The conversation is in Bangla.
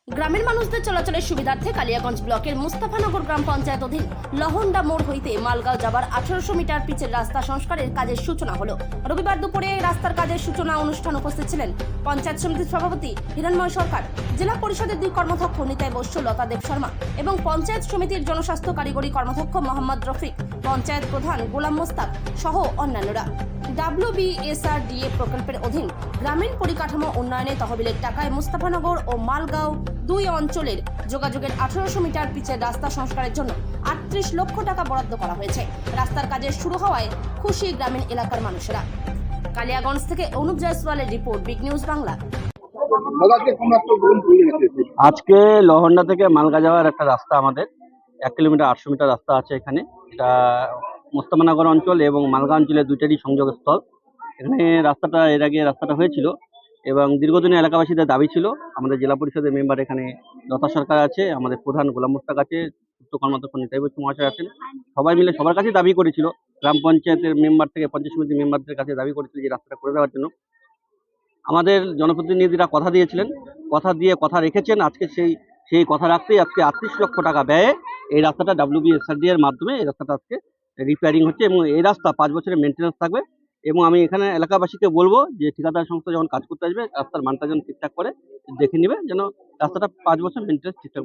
গ্রামের মানুষদের চলাচলের সুবিধার্থে কালিয়াগঞ্জ ব্লকের মুস্তাফানগর গ্রাম পঞ্চায়েত অধীন লহন্ডা মোড় হইতে মালগাঁও যাবার 1800 মিটার পিচের রাস্তা সংস্কারের কাজের সূচনা হলো। রবিবার দুপুরে রাস্তার কাজের সূচনা অনুষ্ঠান উপস্থিত ছিলেন পঞ্চায়েত সমিতির সভাপতি হিরণময় সরকার, জেলা পরিষদের 2 কর্মাধ্যক্ষ নিতাই বৈশ্য, লতা দেব শর্মা এবং পঞ্চায়েত সমিতির জনস্বাস্থ্য কারিগরি কর্মাধ্যক্ষ মোহাম্মদ রফিক, পঞ্চায়েত প্রধান গোলাম মোস্তাক সহ অন্যান্যরা। WBSRDA প্রকল্পের অধীন গ্রামীণ পরিকাঠামো উন্নয়নে তহবিলের টাকায় মুস্তাফানগর ও মালগাঁও 2 অঞ্চলের যোগাযোগের 1800 মিটার পিচের রাস্তা সংস্কারের জন্য 38 লক্ষ টাকা বরাদ্দ করা হয়েছে। রাস্তার কাজের শুরু হওয়ায় খুশি গ্রামীণ এলাকার মানুষেরা। কালিয়াগঞ্জ থেকে অনুপ জয়সওয়ালের রিপোর্ট, বিগ নিউজ বাংলা। আজকে লহন্ডা থেকে মালগা যাওয়ার একটা রাস্তা, আমাদের 1 কিলোমিটার 800 মিটার রাস্তা আছে এখানে। এটা মোস্তাফানগর অঞ্চল এবং মালগা অঞ্চলের দুইটারই সংযোগস্থল। এখানে রাস্তাটা এর আগে রাস্তাটা হয়েছিল এবং দীর্ঘদিনের এলাকাবাসীদের দাবি ছিল। আমাদের জেলা পরিষদের মেম্বার এখানে লতা সরকার আছে, আমাদের প্রধান গোলাম মোস্তাক আছে, উচ্চ কর্মাধ্যক্ষ নিতাই বৈশ্য মহাশয় আছেন। সবাই মিলে সবার কাছে দাবি করেছিল, গ্রাম পঞ্চায়েতের মেম্বার থেকে পঞ্চায়েত সমিতির মেম্বারদের কাছে দাবি করেছিল যে রাস্তাটা করে দেওয়ার জন্য। আমাদের জনপ্রতিনিধিরা কথা দিয়েছিলেন, কথা দিয়ে কথা রেখেছেন। আজকে সেই কথা রাখতেই আজকে 38 লক্ষ টাকা ব্যয়ে এই রাস্তাটা WBSRDA এর মাধ্যমে এই রাস্তাটা আজকে রিপেয়ারিং হচ্ছে এবং এই রাস্তা 5 বছরের মেনটেন্যান্স থাকবে। এবং আমি এখানে এলাকাবাসীকে বলবো যে ঠিকাদার সংস্থা যখন কাজ করতে আসবে রাস্তার মানটা যেন ঠিকঠাক করে দেখে নেবে, যেন রাস্তাটা 5 বছর মেনটেন্যান্স ঠিকঠাক